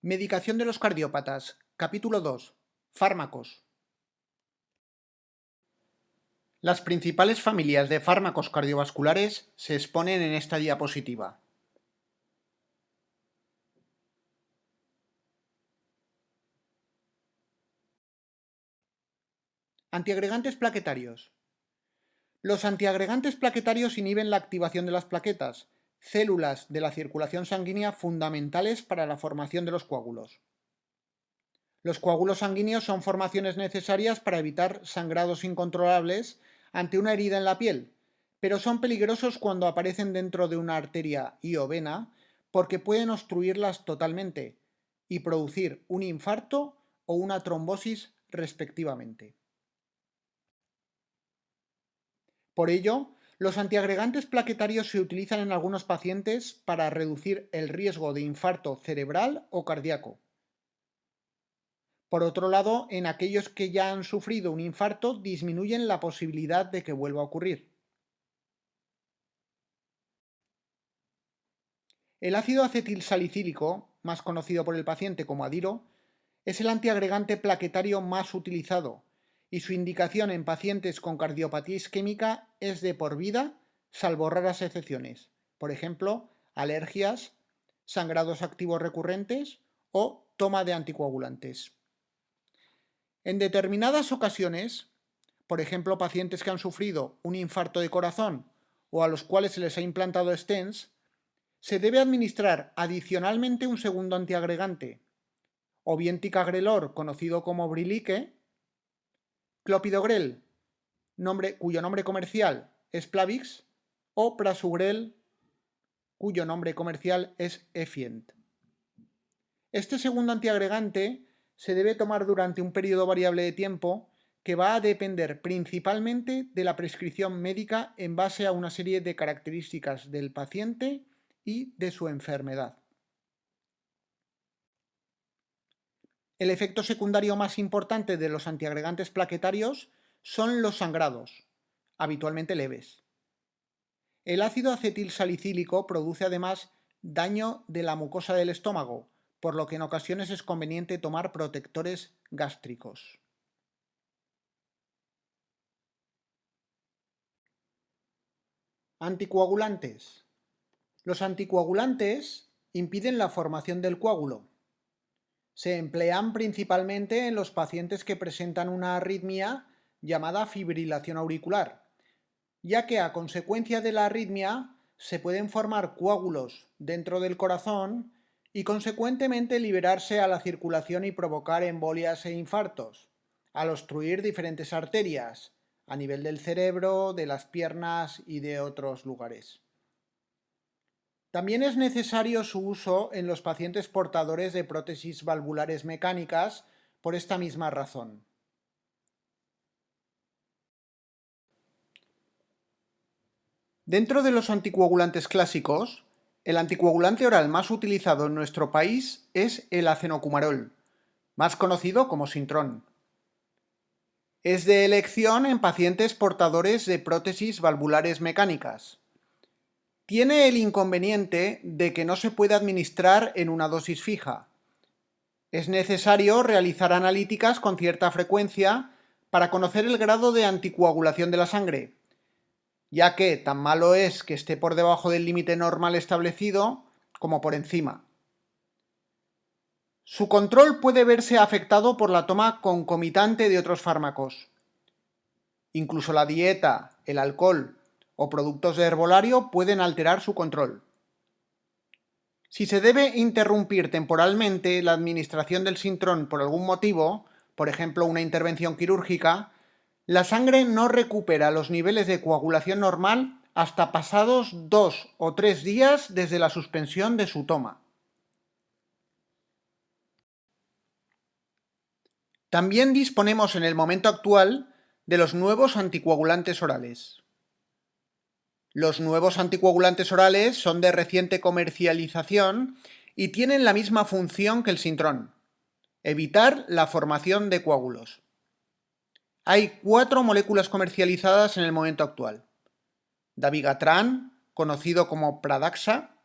Medicación de los cardiópatas. Capítulo 2. Fármacos. Las principales familias de fármacos cardiovasculares se exponen en esta diapositiva. Antiagregantes plaquetarios. Los antiagregantes plaquetarios inhiben la activación de las plaquetas, células de la circulación sanguínea fundamentales para la formación de los coágulos. Los coágulos sanguíneos son formaciones necesarias para evitar sangrados incontrolables ante una herida en la piel, pero son peligrosos cuando aparecen dentro de una arteria y o vena porque pueden obstruirlas totalmente y producir un infarto o una trombosis respectivamente. Por ello, los antiagregantes plaquetarios se utilizan en algunos pacientes para reducir el riesgo de infarto cerebral o cardíaco. Por otro lado, en aquellos que ya han sufrido un infarto disminuyen la posibilidad de que vuelva a ocurrir. El ácido acetilsalicílico, más conocido por el paciente como Adiro, es el antiagregante plaquetario más utilizado y su indicación en pacientes con cardiopatía isquémica es de por vida, salvo raras excepciones, por ejemplo, alergias, sangrados activos recurrentes o toma de anticoagulantes. En determinadas ocasiones, por ejemplo, pacientes que han sufrido un infarto de corazón o a los cuales se les ha implantado stents, se debe administrar adicionalmente un segundo antiagregante, o bien ticagrelor, conocido como Brilique, clopidogrel, cuyo nombre comercial es Plavix, o prasugrel, cuyo nombre comercial es Effient. Este segundo antiagregante se debe tomar durante un periodo variable de tiempo que va a depender principalmente de la prescripción médica en base a una serie de características del paciente y de su enfermedad. El efecto secundario más importante de los antiagregantes plaquetarios son los sangrados, habitualmente leves. El ácido acetilsalicílico produce además daño de la mucosa del estómago, por lo que en ocasiones es conveniente tomar protectores gástricos. Anticoagulantes. Los anticoagulantes impiden la formación del coágulo. Se emplean principalmente en los pacientes que presentan una arritmia llamada fibrilación auricular, ya que a consecuencia de la arritmia se pueden formar coágulos dentro del corazón y consecuentemente liberarse a la circulación y provocar embolias e infartos, al obstruir diferentes arterias a nivel del cerebro, de las piernas y de otros lugares. También es necesario su uso en los pacientes portadores de prótesis valvulares mecánicas por esta misma razón. Dentro de los anticoagulantes clásicos, el anticoagulante oral más utilizado en nuestro país es el acenocumarol, más conocido como Sintrom. Es de elección en pacientes portadores de prótesis valvulares mecánicas. Tiene el inconveniente de que no se puede administrar en una dosis fija. Es necesario realizar analíticas con cierta frecuencia para conocer el grado de anticoagulación de la sangre, ya que tan malo es que esté por debajo del límite normal establecido como por encima. Su control puede verse afectado por la toma concomitante de otros fármacos. Incluso la dieta, el alcohol o productos de herbolario pueden alterar su control. Si se debe interrumpir temporalmente la administración del Sintrom por algún motivo, por ejemplo una intervención quirúrgica, la sangre no recupera los niveles de coagulación normal hasta pasados 2 o 3 días desde la suspensión de su toma. También disponemos en el momento actual de los nuevos anticoagulantes orales. Los nuevos anticoagulantes orales son de reciente comercialización y tienen la misma función que el Sintrom: evitar la formación de coágulos. Hay 4 moléculas comercializadas en el momento actual: dabigatran, conocido como Pradaxa;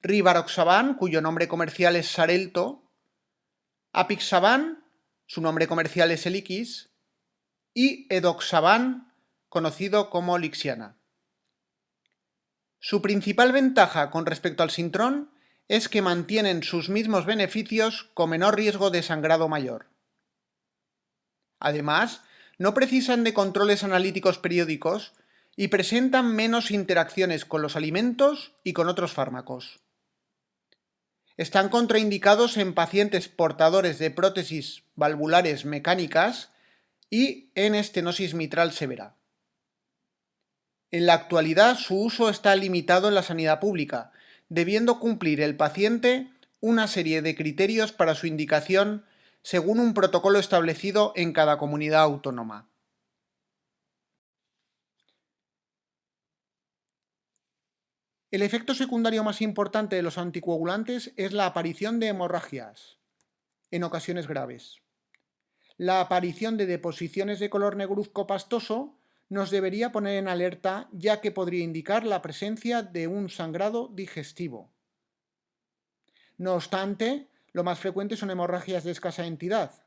rivaroxaban, cuyo nombre comercial es Xarelto; Apixaban, su nombre comercial es Eliquis, y Edoxaban, conocido como Lixiana. Su principal ventaja con respecto al Sintrón es que mantienen sus mismos beneficios con menor riesgo de sangrado mayor. Además, no precisan de controles analíticos periódicos y presentan menos interacciones con los alimentos y con otros fármacos. Están contraindicados en pacientes portadores de prótesis valvulares mecánicas y en estenosis mitral severa. En la actualidad, su uso está limitado en la sanidad pública, debiendo cumplir el paciente una serie de criterios para su indicación según un protocolo establecido en cada comunidad autónoma. El efecto secundario más importante de los anticoagulantes es la aparición de hemorragias, en ocasiones graves. La aparición de deposiciones de color negruzco pastoso nos debería poner en alerta, ya que podría indicar la presencia de un sangrado digestivo. No obstante, lo más frecuente son hemorragias de escasa entidad,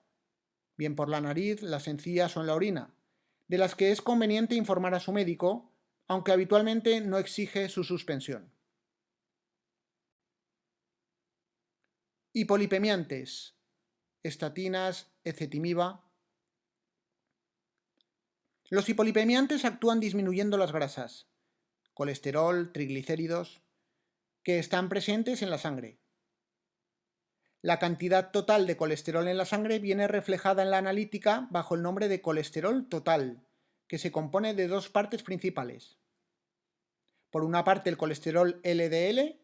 bien por la nariz, las encías o en la orina, de las que es conveniente informar a su médico, aunque habitualmente no exige su suspensión. Hipolipemiantes, estatinas, ezetimiba. Los hipolipemiantes actúan disminuyendo las grasas, colesterol, triglicéridos, que están presentes en la sangre. La cantidad total de colesterol en la sangre viene reflejada en la analítica bajo el nombre de colesterol total, que se compone de dos partes principales. Por una parte el colesterol LDL,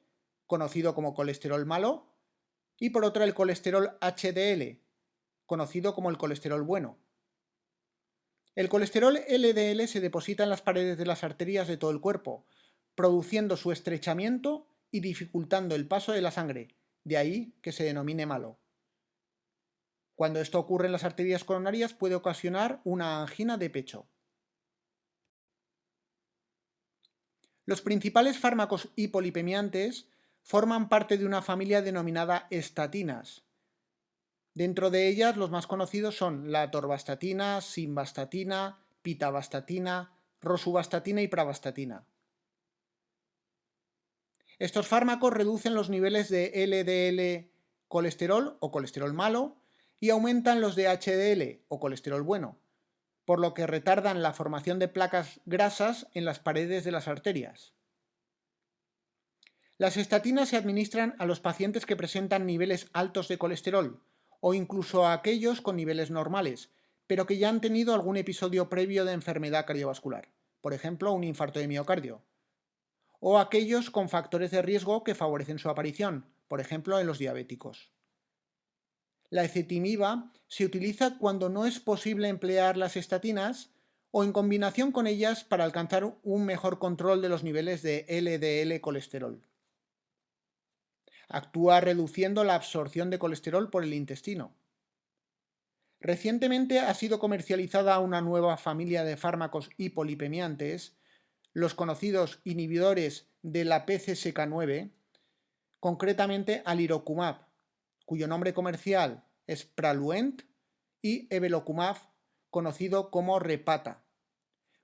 conocido como colesterol malo, y por otra el colesterol HDL, conocido como el colesterol bueno. El colesterol LDL se deposita en las paredes de las arterias de todo el cuerpo, produciendo su estrechamiento y dificultando el paso de la sangre, de ahí que se denomine malo. Cuando esto ocurre en las arterias coronarias puede ocasionar una angina de pecho. Los principales fármacos hipolipemiantes forman parte de una familia denominada estatinas. Dentro de ellas los más conocidos son la atorvastatina, simvastatina, pitavastatina, rosuvastatina y pravastatina. Estos fármacos reducen los niveles de LDL colesterol o colesterol malo y aumentan los de HDL o colesterol bueno, por lo que retardan la formación de placas grasas en las paredes de las arterias. Las estatinas se administran a los pacientes que presentan niveles altos de colesterol o incluso a aquellos con niveles normales, pero que ya han tenido algún episodio previo de enfermedad cardiovascular, por ejemplo un infarto de miocardio, o aquellos con factores de riesgo que favorecen su aparición, por ejemplo en los diabéticos. La ezetimiba se utiliza cuando no es posible emplear las estatinas o en combinación con ellas para alcanzar un mejor control de los niveles de LDL colesterol. Actúa reduciendo la absorción de colesterol por el intestino. Recientemente ha sido comercializada una nueva familia de fármacos hipolipemiantes, los conocidos inhibidores de la PCSK9, concretamente alirocumab, cuyo nombre comercial es Praluent, y evolocumab, conocido como Repata,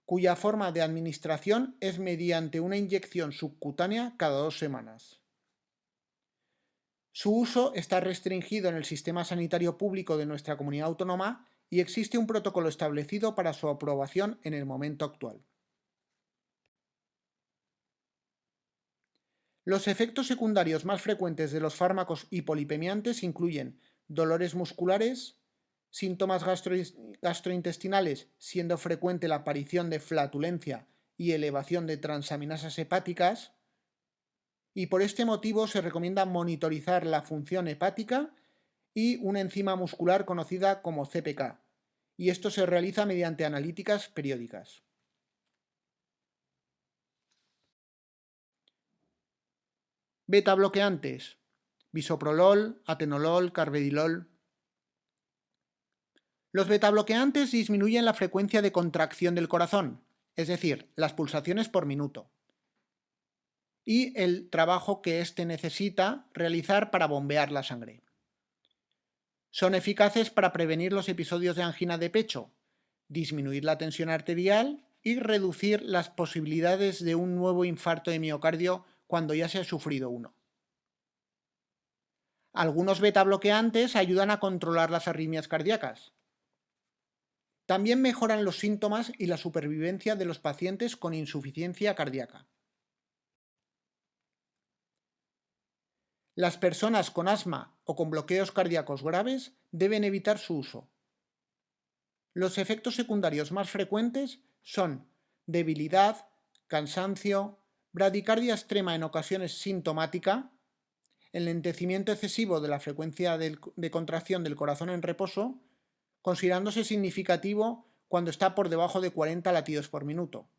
cuya forma de administración es mediante una inyección subcutánea cada 2 semanas. Su uso está restringido en el sistema sanitario público de nuestra comunidad autónoma y existe un protocolo establecido para su aprobación en el momento actual. Los efectos secundarios más frecuentes de los fármacos hipolipemiantes incluyen dolores musculares, síntomas gastrointestinales, siendo frecuente la aparición de flatulencia y elevación de transaminasas hepáticas, y por este motivo se recomienda monitorizar la función hepática y una enzima muscular conocida como CPK, y esto se realiza mediante analíticas periódicas. Beta bloqueantes: bisoprolol, atenolol, carvedilol. Los betabloqueantes disminuyen la frecuencia de contracción del corazón, es decir, las pulsaciones por minuto, y el trabajo que éste necesita realizar para bombear la sangre. Son eficaces para prevenir los episodios de angina de pecho, disminuir la tensión arterial y reducir las posibilidades de un nuevo infarto de miocardio cuando ya se ha sufrido uno. Algunos beta bloqueantes ayudan a controlar las arritmias cardíacas. También mejoran los síntomas y la supervivencia de los pacientes con insuficiencia cardíaca. Las personas con asma o con bloqueos cardíacos graves deben evitar su uso. Los efectos secundarios más frecuentes son debilidad, cansancio, bradicardia extrema en ocasiones sintomática, enlentecimiento excesivo de la frecuencia de contracción del corazón en reposo, considerándose significativo cuando está por debajo de 40 latidos por minuto.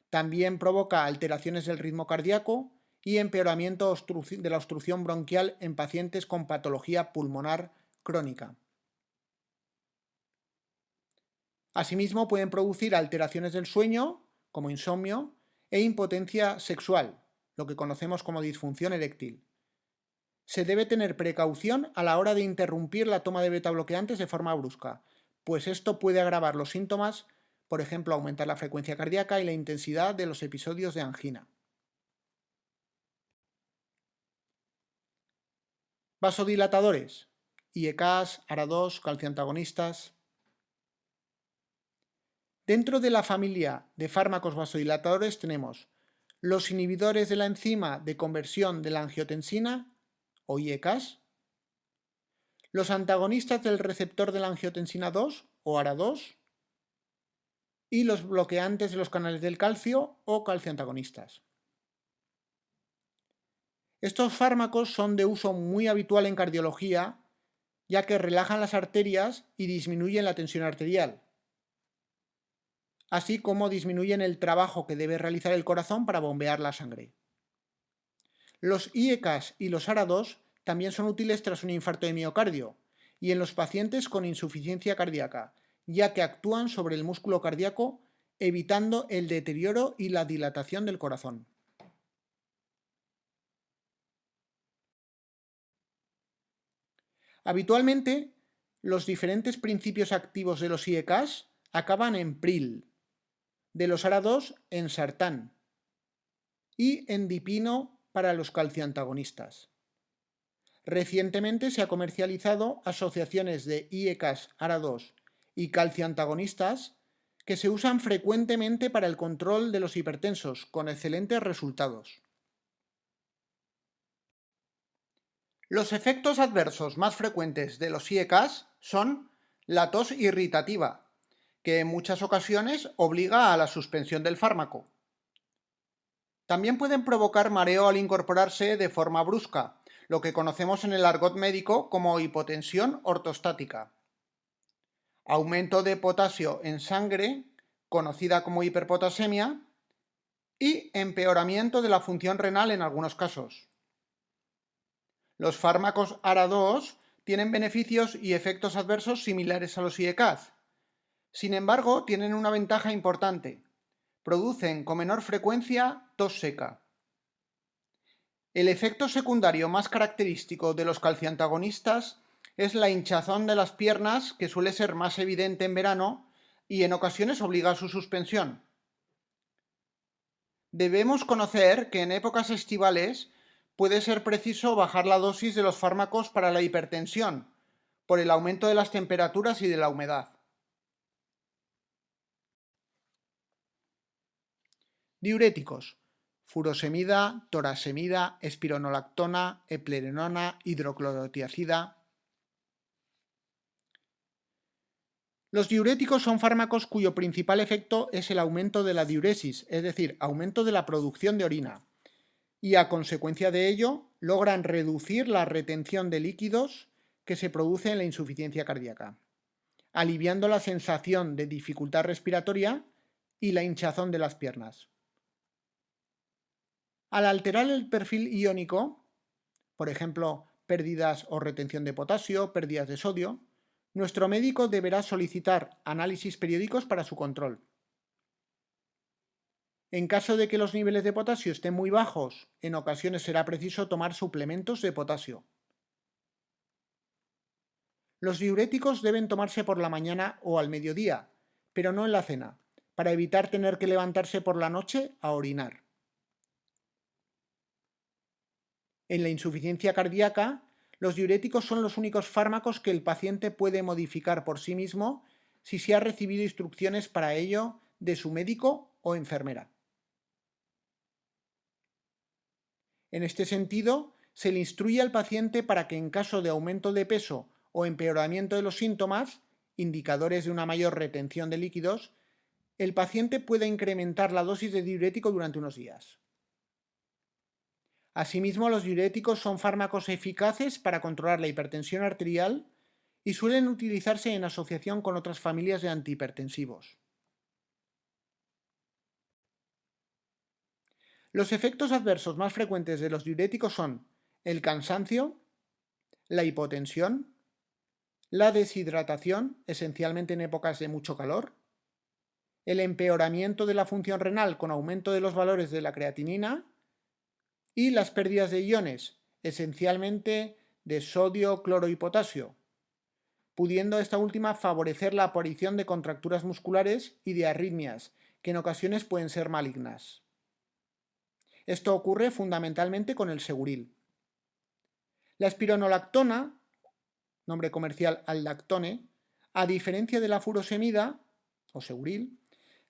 También provoca alteraciones del ritmo cardíaco y empeoramiento de la obstrucción bronquial en pacientes con patología pulmonar crónica. Asimismo, pueden producir alteraciones del sueño, como insomnio, e impotencia sexual, lo que conocemos como disfunción eréctil. Se debe tener precaución a la hora de interrumpir la toma de betabloqueantes de forma brusca, pues esto puede agravar los síntomas, por ejemplo, aumentar la frecuencia cardíaca y la intensidad de los episodios de angina. Vasodilatadores, IECAs, ARA2, calcioantagonistas. Dentro de la familia de fármacos vasodilatadores tenemos los inhibidores de la enzima de conversión de la angiotensina, o IECAS, los antagonistas del receptor de la angiotensina 2, o ARA2, y los bloqueantes de los canales del calcio, o calcioantagonistas. Estos fármacos son de uso muy habitual en cardiología, ya que relajan las arterias y disminuyen la tensión arterial, así como disminuyen el trabajo que debe realizar el corazón para bombear la sangre. Los IECAS y los ARA2 también son útiles tras un infarto de miocardio y en los pacientes con insuficiencia cardíaca, ya que actúan sobre el músculo cardíaco evitando el deterioro y la dilatación del corazón. Habitualmente, los diferentes principios activos de los IECAS acaban en pril, de los ARA2 en sartán y en dipino para los calcioantagonistas. Recientemente se ha comercializado asociaciones de IECAS ARA2 y calcioantagonistas que se usan frecuentemente para el control de los hipertensos, con excelentes resultados. Los efectos adversos más frecuentes de los IECAS son la tos irritativa, que en muchas ocasiones obliga a la suspensión del fármaco. También pueden provocar mareo al incorporarse de forma brusca, lo que conocemos en el argot médico como hipotensión ortostática. Aumento de potasio en sangre, conocida como hiperpotasemia, y empeoramiento de la función renal en algunos casos. Los fármacos ARA2 tienen beneficios y efectos adversos similares a los IECAS. Sin embargo, tienen una ventaja importante. Producen con menor frecuencia tos seca. El efecto secundario más característico de los calcioantagonistas es la hinchazón de las piernas, que suele ser más evidente en verano y en ocasiones obliga a su suspensión. Debemos conocer que en épocas estivales puede ser preciso bajar la dosis de los fármacos para la hipertensión, por el aumento de las temperaturas y de la humedad. Diuréticos: furosemida, torasemida, espironolactona, eplerenona, hidroclorotiazida. Los diuréticos son fármacos cuyo principal efecto es el aumento de la diuresis, es decir, aumento de la producción de orina, y a consecuencia de ello logran reducir la retención de líquidos que se produce en la insuficiencia cardíaca, aliviando la sensación de dificultad respiratoria y la hinchazón de las piernas. Al alterar el perfil iónico, por ejemplo, pérdidas o retención de potasio, pérdidas de sodio, nuestro médico deberá solicitar análisis periódicos para su control. En caso de que los niveles de potasio estén muy bajos, en ocasiones será preciso tomar suplementos de potasio. Los diuréticos deben tomarse por la mañana o al mediodía, pero no en la cena, para evitar tener que levantarse por la noche a orinar. En la insuficiencia cardíaca, los diuréticos son los únicos fármacos que el paciente puede modificar por sí mismo si se ha recibido instrucciones para ello de su médico o enfermera. En este sentido, se le instruye al paciente para que en caso de aumento de peso o empeoramiento de los síntomas, indicadores de una mayor retención de líquidos, el paciente pueda incrementar la dosis de diurético durante unos días. Asimismo, los diuréticos son fármacos eficaces para controlar la hipertensión arterial y suelen utilizarse en asociación con otras familias de antihipertensivos. Los efectos adversos más frecuentes de los diuréticos son el cansancio, la hipotensión, la deshidratación, esencialmente en épocas de mucho calor, el empeoramiento de la función renal con aumento de los valores de la creatinina y las pérdidas de iones, esencialmente de sodio, cloro y potasio, pudiendo esta última favorecer la aparición de contracturas musculares y de arritmias, que en ocasiones pueden ser malignas. Esto ocurre fundamentalmente con el Seguril. La espironolactona, nombre comercial Aldactone, a diferencia de la furosemida, o Seguril,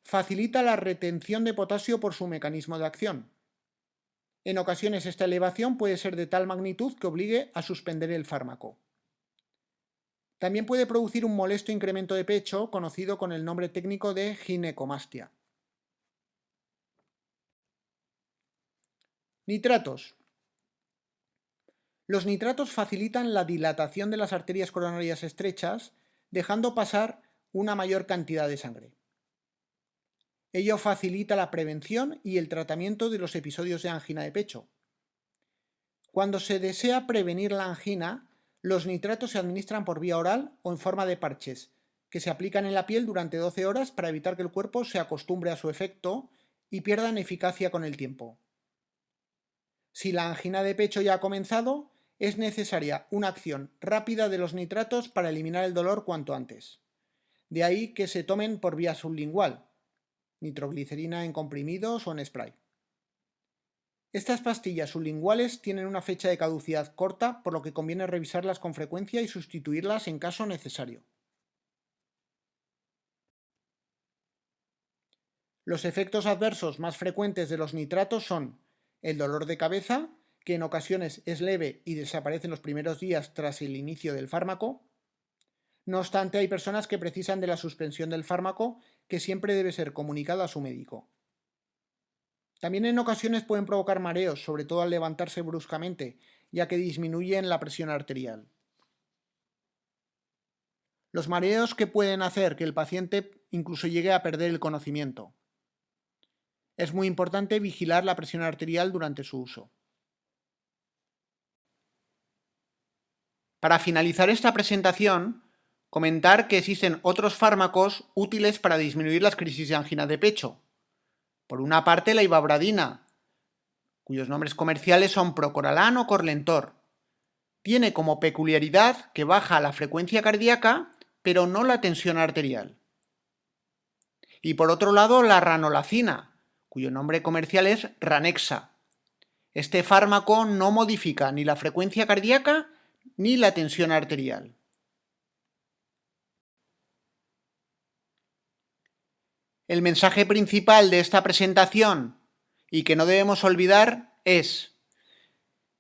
facilita la retención de potasio por su mecanismo de acción. En ocasiones esta elevación puede ser de tal magnitud que obligue a suspender el fármaco. También puede producir un molesto incremento de pecho, conocido con el nombre técnico de ginecomastia. Nitratos. Los nitratos facilitan la dilatación de las arterias coronarias estrechas, dejando pasar una mayor cantidad de sangre. Ello facilita la prevención y el tratamiento de los episodios de angina de pecho. Cuando se desea prevenir la angina, los nitratos se administran por vía oral o en forma de parches, que se aplican en la piel durante 12 horas para evitar que el cuerpo se acostumbre a su efecto y pierdan eficacia con el tiempo. Si la angina de pecho ya ha comenzado, es necesaria una acción rápida de los nitratos para eliminar el dolor cuanto antes. De ahí que se tomen por vía sublingual, nitroglicerina en comprimidos o en spray. Estas pastillas sublinguales tienen una fecha de caducidad corta, por lo que conviene revisarlas con frecuencia y sustituirlas en caso necesario. Los efectos adversos más frecuentes de los nitratos son el dolor de cabeza, que en ocasiones es leve y desaparece en los primeros días tras el inicio del fármaco. No obstante, hay personas que precisan de la suspensión del fármaco, que siempre debe ser comunicada a su médico. También en ocasiones pueden provocar mareos, sobre todo al levantarse bruscamente, ya que disminuyen la presión arterial. Los mareos que pueden hacer que el paciente incluso llegue a perder el conocimiento. Es muy importante vigilar la presión arterial durante su uso. Para finalizar esta presentación, comentar que existen otros fármacos útiles para disminuir las crisis de angina de pecho. Por una parte, la ivabradina, cuyos nombres comerciales son Procoralan o Corlentor. Tiene como peculiaridad que baja la frecuencia cardíaca, pero no la tensión arterial. Y por otro lado, la ranolacina, cuyo nombre comercial es Ranexa. Este fármaco no modifica ni la frecuencia cardíaca ni la tensión arterial. El mensaje principal de esta presentación, y que no debemos olvidar, es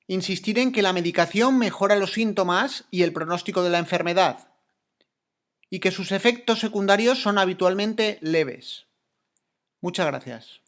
insistir en que la medicación mejora los síntomas y el pronóstico de la enfermedad, y que sus efectos secundarios son habitualmente leves. Muchas gracias.